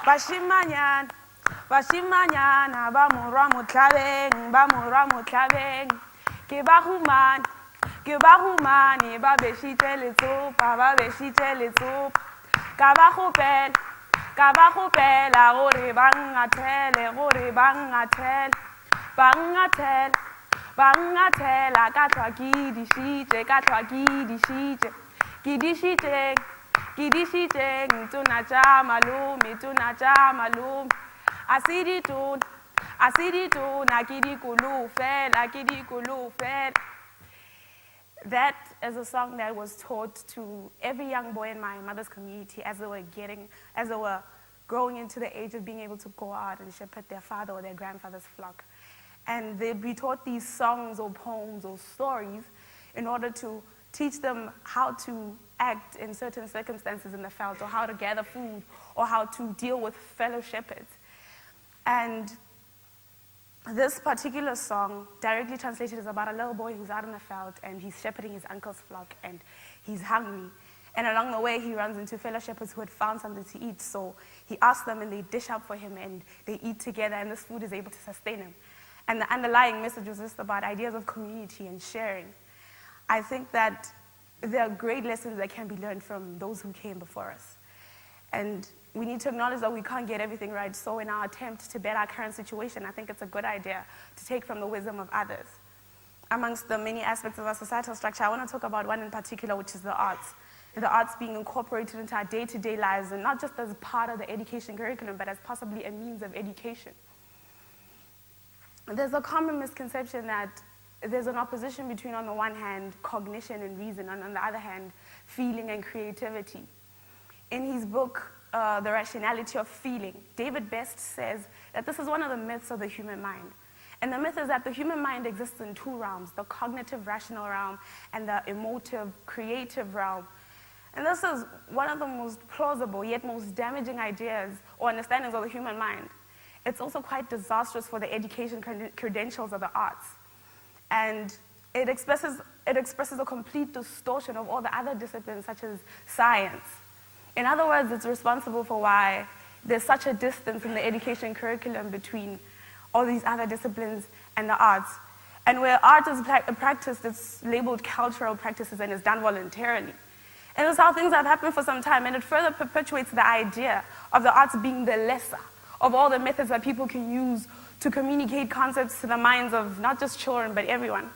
Bashimanyana, bashimanyana, ba morwa motlabeng, ke ba humane, ba beshitse letsopa, ka ba gopela, gore ba ngathela, ka tlhwa ke dišitšeng, tona tša malome, a se ditona, ke dikolo fela. That is a song that was taught to every young boy in my mother's community as they were growing into the age of being able to go out and shepherd their father or their grandfather's flock. And they'd be taught these songs or poems or stories in order to teach them how to act in certain circumstances in the veld, or how to gather food, or how to deal with fellow shepherds. And this particular song, directly translated, is about a little boy who's out in the veld and he's shepherding his uncle's flock and he's hungry. And along the way, he runs into fellow shepherds who had found something to eat. So he asks them and they dish up for him and they eat together, and this food is able to sustain him. And the underlying message was just about ideas of community and sharing. I think that there are great lessons that can be learned from those who came before us. And we need to acknowledge that we can't get everything right. So in our attempt to better our current situation, I think it's a good idea to take from the wisdom of others. Amongst the many aspects of our societal structure, I want to talk about one in particular, which is the arts. The arts being incorporated into our day-to-day lives, and not just as part of the education curriculum, but as possibly a means of education. There's a common misconception that there's an opposition between, on the one hand, cognition and reason, and on the other hand, feeling and creativity. In his book, The Rationality of Feeling, David Best says that this is one of the myths of the human mind. And the myth is that the human mind exists in two realms, the cognitive, rational realm and the emotive, creative realm. And this is one of the most plausible yet most damaging ideas or understandings of the human mind. It's also quite disastrous for the education credentials of the arts. And it expresses a complete distortion of all the other disciplines, such as science. In other words, it's responsible for why there's such a distance in the education curriculum between all these other disciplines and the arts. And where art is practiced, it's labeled cultural practices and is done voluntarily. And this is how things have happened for some time, and it further perpetuates the idea of the arts being the lesser of all the methods that people can use to communicate concepts to the minds of not just children, but everyone.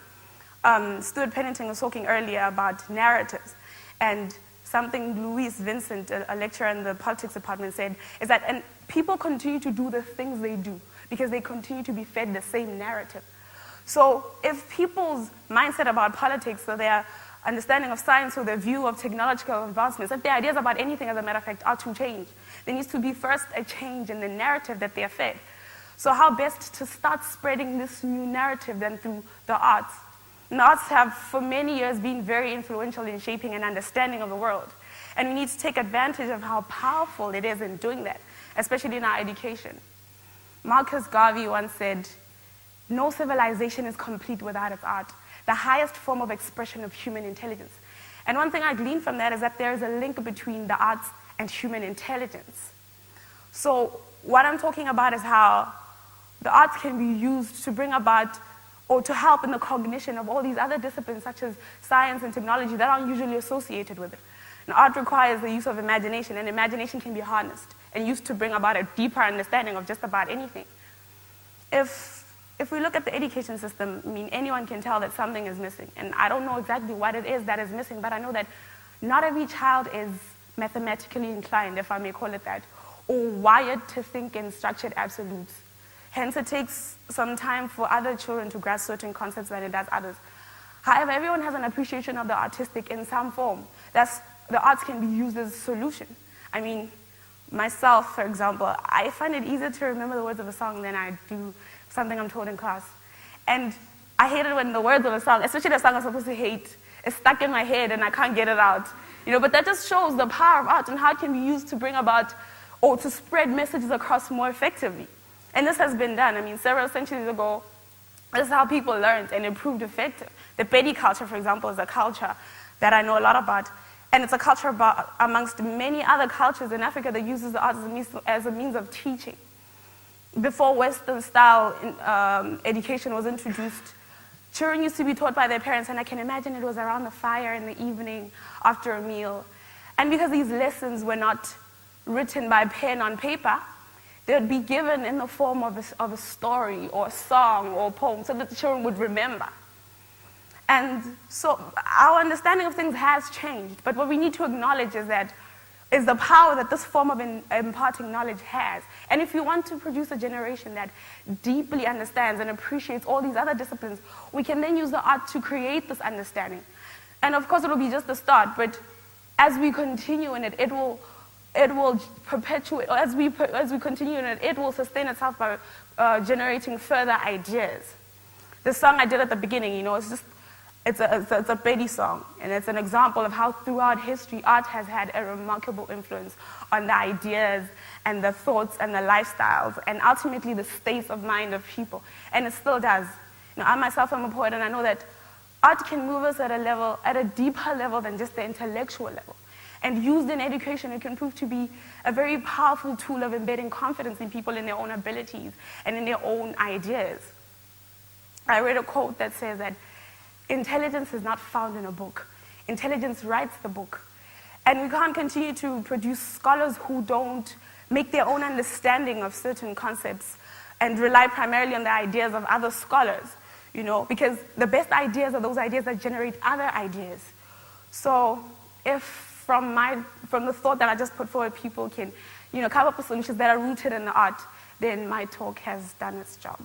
Stuart Pennington was talking earlier about narratives, and something Louise Vincent, a lecturer in the politics department, said is that people continue to do the things they do because they continue to be fed the same narrative. So if people's mindset about politics, or their understanding of science, or their view of technological advancements, if their ideas about anything, as a matter of fact, are to change, there needs to be first a change in the narrative that they are fed. So how best to start spreading this new narrative then through the arts? And the arts have for many years been very influential in shaping an understanding of the world. And we need to take advantage of how powerful it is in doing that, especially in our education. Marcus Garvey once said, "No civilization is complete without its art, the highest form of expression of human intelligence." And one thing I gleaned from that is that there is a link between the arts and human intelligence. So what I'm talking about is how the arts can be used to bring about or to help in the cognition of all these other disciplines, such as science and technology, that aren't usually associated with it. And art requires the use of imagination, and imagination can be harnessed and used to bring about a deeper understanding of just about anything. If we look at the education system, I mean, anyone can tell that something is missing. And I don't know exactly what it is that is missing, but I know that not every child is mathematically inclined, if I may call it that, or wired to think in structured absolutes. Hence, it takes some time for other children to grasp certain concepts than it does others. However, everyone has an appreciation of the artistic in some form. The arts can be used as a solution. I mean, myself, for example, I find it easier to remember the words of a song than I do something I'm told in class. And I hate it when the words of a song, especially the song I'm supposed to hate, is stuck in my head and I can't get it out. But that just shows the power of art and how it can be used to bring about or to spread messages across more effectively. And this has been done. I mean, several centuries ago, this is how people learned and it proved effective. The petty culture, for example, is a culture that I know a lot about. And it's a culture amongst many other cultures in Africa that uses the arts as a means of teaching. Before Western-style education was introduced, children used to be taught by their parents, and I can imagine it was around the fire in the evening after a meal. And because these lessons were not written by pen on paper, they would be given in the form of a story or a song or a poem so that the children would remember. And so our understanding of things has changed, but what we need to acknowledge is the power that this form of imparting knowledge has. And if we want to produce a generation that deeply understands and appreciates all these other disciplines, we can then use the art to create this understanding. And of course, it will be just the start, but as we continue in it, it will perpetuate, as we continue in it, it will sustain itself by generating further ideas. The song I did at the beginning, it's a Betty song, and it's an example of how throughout history art has had a remarkable influence on the ideas and the thoughts and the lifestyles and ultimately the states of mind of people, and it still does. I myself am a poet, and I know that art can move us at a deeper level than just the intellectual level. And used in education, it can prove to be a very powerful tool of embedding confidence in people in their own abilities and in their own ideas. I read a quote that says that intelligence is not found in a book. Intelligence writes the book. And we can't continue to produce scholars who don't make their own understanding of certain concepts and rely primarily on the ideas of other scholars, because the best ideas are those ideas that generate other ideas. So if from the thought that I just put forward, people can, come up with solutions that are rooted in the art, then my talk has done its job.